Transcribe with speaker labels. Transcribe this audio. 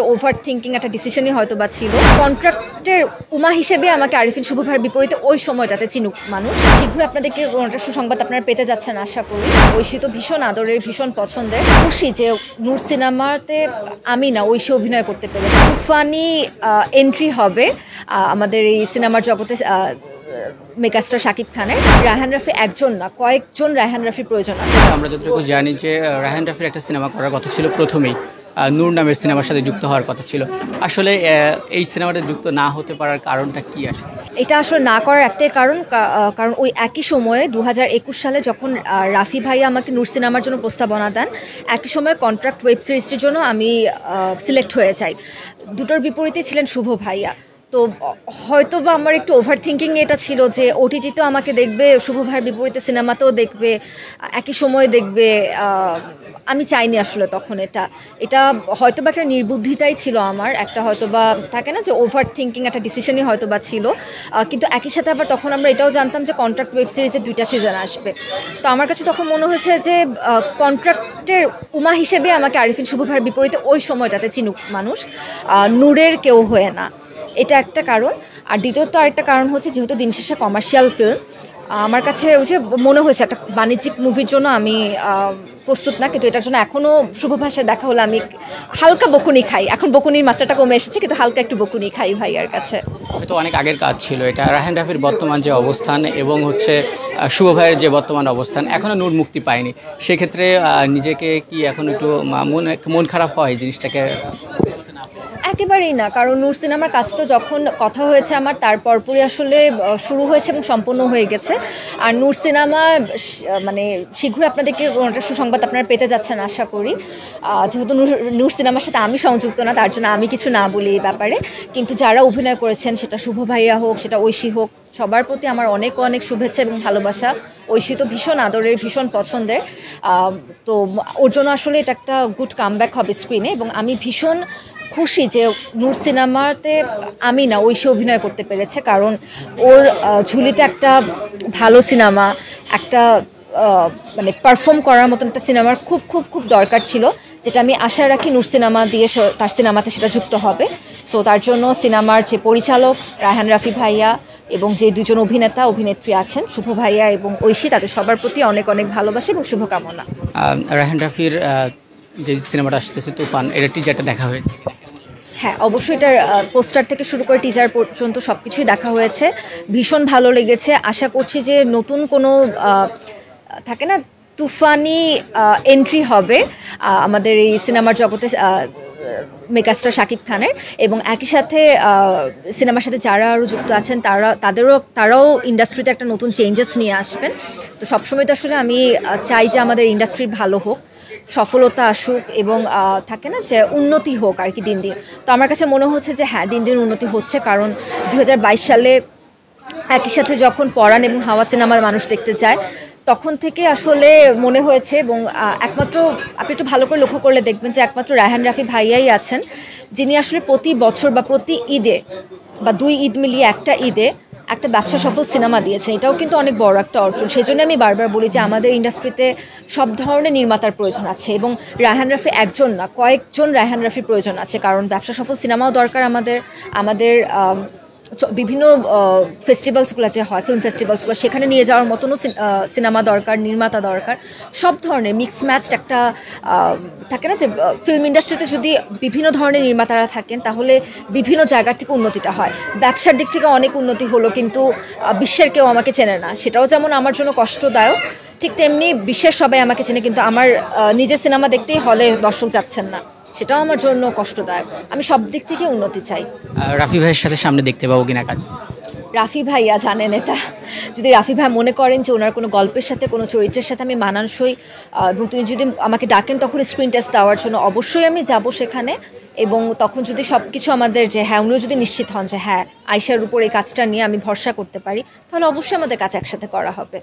Speaker 1: Over thinking একটা ডিসিশনই হয়তো বা ছিল। কন্ট্রাক্টের উমা হিসেবে আমাকে আরিফিন শুভ ভাইয়ের বিপরীতে ওই সময়টাতে চিনুক মানুষ। শীঘ্রই আপনাদেরকে কোনো একটা সুসংবাদ আপনারা পেতে যাচ্ছেন আশা করি। ঐশী তো ভীষণ আদরের, ভীষণ পছন্দের। খুশি যে নূর সিনেমাতে আমি না ঐশী অভিনয় করতে পেরে। তুফানি এন্ট্রি হবে আমাদের এই সিনেমার জগতে। মেগাস্টার শাকিব খানের রায়হান রাফি একজন না, কয়েকজন রায়হান রাফির প্রয়োজন আছে।
Speaker 2: আমরা যতটুকু জানি যে রায়হান রাফির একটা সিনেমা করার কথা ছিল প্রথমেই, নূর নামের সিনেমার সাথে যুক্ত হওয়ার কথা ছিল। আসলে এই সিনেমাটা যুক্ত না হতে পারার কারণটা কি আসলে?
Speaker 1: এটা আসলে না করার একটাই কারণ ওই একই সময়ে 2021 সালে যখন রাফি ভাইয়া আমাকে নূর সিনেমার জন্য প্রস্তাবনা দেন, একই সময়ে কন্ট্রাক্ট ওয়েব সিরিজটির জন্য আমি সিলেক্ট হয়ে যাই। দুটোর বিপরীতে ছিলেন শুভ ভাইয়া। তো হয়তো বা আমার একটু ওভার থিঙ্কিং এটা ছিল যে ওটিটিতেও আমাকে দেখবে, শুভ ভাইয়ের বিপরীতে সিনেমাতেও দেখবে, একই সময়ে দেখবে। আমি চাইনি আসলে তখন এটা হয়তো বা একটা নির্বুদ্ধিতাই ছিল আমার, একটা হয়তো বা থাকে না যে ওভার থিঙ্কিং একটা ডিসিশনই হয়তো বা ছিল। কিন্তু একই সাথে আবার তখন আমরা এটাও জানতাম যে কন্ট্রাক্ট ওয়েব সিরিজের 2টা সিজন আসবে। তো আমার কাছে তখন মনে হয়েছে যে কন্ট্রাক্টের উমা হিসেবে আমাকে আরিফিন শুভ ভাইয়ের বিপরীতে ওই সময়টাতে চিনুক মানুষ, নূরের কেউ হয়ে না। এটা একটা কারণ। আর দ্বিতীয়ত আরেকটা কারণ হচ্ছে যেহেতু দিন শেষে কমার্শিয়াল ফিল্ম, আমার কাছে ওই যে মনে হয়েছে একটা বাণিজ্যিক মুভির জন্য আমি প্রস্তুত না। কিন্তু এটার জন্য এখনও শুভ ভাষায় দেখা হলে আমি হালকা বকুনি খাই। এখন বকুনির মাত্রাটা কমে এসেছে, কিন্তু হালকা একটু বকুনি খাই ভাইয়ার কাছে।
Speaker 2: হয়তো অনেক আগের কাজ ছিল এটা। রায়হান রাফির বর্তমান যে অবস্থান এবং হচ্ছে শুভ ভাইয়ের যে বর্তমান অবস্থান, এখনও নূর মুক্তি পায়নি। সেক্ষেত্রে নিজেকে কি এখন একটু মন খারাপ হয় জিনিসটাকে?
Speaker 1: একেবারেই না, কারণ নূর সিনেমার কাজ তো যখন কথা হয়েছে আমার, তার পরপরই আসলে শুরু হয়েছে এবং সম্পূর্ণ হয়ে গেছে। আর নূর সিনেমা মানে শীঘ্রই আপনাদেরকে কোনো একটা সুসংবাদ আপনারা পেতে যাচ্ছেন আশা করি। যেহেতু নূর সিনেমার সাথে আমি সংযুক্ত না, তার জন্য আমি কিছু না বলি এই ব্যাপারে। কিন্তু যারা অভিনয় করেছেন, সেটা শুভ ভাইয়া হোক, সেটা ঐশী হোক, সবার প্রতি আমার অনেক অনেক শুভেচ্ছা এবং ভালোবাসা। ঐশী তো ভীষণ আদরের, ভীষণ পছন্দের। তো ওর জন্য আসলে এটা একটা গুড কামব্যাক হবে স্ক্রিনে। এবং আমি ভীষণ খুশি যে নূর সিনেমাতে আমি না ঐশী অভিনয় করতে পেরেছে, কারণ ওর ঝুলিতে একটা ভালো সিনেমা, একটা মানে পারফর্ম করার মতন একটা সিনেমার খুব খুব খুব দরকার ছিল, যেটা আমি আশা রাখি নূর সিনেমা দিয়ে তার সিনেমাতে সেটা যুক্ত হবে। সো তার জন্য সিনেমার যে পরিচালক রায়হান রাফি ভাইয়া এবং যে দুজন অভিনেত্রী আছেন, শুভ ভাইয়া এবং ঐশী, তাদের সবার প্রতি অনেক অনেক ভালোবাসা এবং শুভকামনা।
Speaker 2: রায়হান রাফির যে সিনেমাটা আসতেছে তুফান, এটা টিজারটা দেখা হয়েছে?
Speaker 1: হ্যাঁ, অবশ্যই এটার পোস্টার থেকে শুরু করে টিজার পর্যন্ত সব কিছুই দেখা হয়েছে। ভীষণ ভালো লেগেছে। আশা করছি যে নতুন কোনো থাকে না তুফানি এন্ট্রি হবে আমাদের এই সিনেমার জগতে মেগাস্টার শাকিব খানের। এবং একই সাথে সিনেমার সাথে যারা আরও যুক্ত আছেন তারাও ইন্ডাস্ট্রিতে একটা নতুন চেঞ্জেস নিয়ে আসবেন। তো সবসময় তো আসলে আমি চাই যে আমাদের ইন্ডাস্ট্রি ভালো হোক, সফলতা আসুক এবং থাকে না যে উন্নতি হোক আর কি দিন দিন। তো আমার কাছে মনে হচ্ছে যে হ্যাঁ, দিন দিন উন্নতি হচ্ছে, কারণ 2022 সালে একই সাথে যখন পরাণ এবং হাওয়া সিনেমার মানুষ দেখতে যায়, তখন থেকে আসলে মনে হয়েছে এবং একমাত্র আপনি একটু ভালো করে লক্ষ্য করলে দেখবেন যে একমাত্র রায়হান রাফি ভাইয়াই আছেন যিনি আসলে প্রতি বছর বা প্রতি ঈদে বা 2 ঈদ মিলিয়ে একটা ঈদে একটা ব্যবসা সফল সিনেমা দিয়েছেন। এটাও কিন্তু অনেক বড় একটা অর্জন। সেই জন্য আমি বারবার বলি যে আমাদের ইন্ডাস্ট্রিতে সব ধরনের নির্মাতার প্রয়োজন আছে এবং রায়হান রাফি একজন না, কয়েকজন রায়হান রাফির প্রয়োজন আছে, কারণ ব্যবসা সফল সিনেমাও দরকার আমাদের বিভিন্ন ফেস্টিভ্যালসগুলো যে হয়, ফিল্ম ফেস্টিভ্যালসগুলো, সেখানে নিয়ে যাওয়ার মতনও সিনেমা দরকার, নির্মাতা দরকার। সব ধরনের মিক্স ম্যাচড একটা থাকে না যে ফিল্ম ইন্ডাস্ট্রিতে যদি বিভিন্ন ধরনের নির্মাতারা থাকেন, তাহলে বিভিন্ন জায়গার থেকে উন্নতিটা হয়। ব্যবসার দিক থেকে অনেক উন্নতি হলো, কিন্তু বিশ্বের কেউ আমাকে চেনে না, সেটাও যেমন আমার জন্য কষ্টদায়ক, ঠিক তেমনি বিশ্বের সবাই আমাকে চেনে, কিন্তু আমার নিজের সিনেমা দেখতেই হলে দর্শক যাচ্ছেন না, সেটাও আমার জন্য কষ্টদায়ক। আমি সব দিক থেকে উন্নতি চাই।
Speaker 2: রাফি ভাইয়ের সাথে সামনে দেখতে পাবো কিনা কাজ?
Speaker 1: রাফি ভাইয়া জানেন এটা। যদি রাফি ভাই মনে করেন যে ওনার কোনো গল্পের সাথে, কোনো চরিত্রের সাথে আমি মানানসই এবং তিনি যদি আমাকে ডাকেন তখন স্ক্রিন টেস্ট দেওয়ার জন্য, অবশ্যই আমি যাব সেখানে। এবং তখন যদি সব কিছু আমাদের যে হ্যাঁ, উনিও যদি নিশ্চিত হন যে হ্যাঁ, আয়শার উপর এই কাজটা নিয়ে আমি ভরসা করতে পারি, তাহলে অবশ্যই আমাদের কাজ একসাথে করা হবে।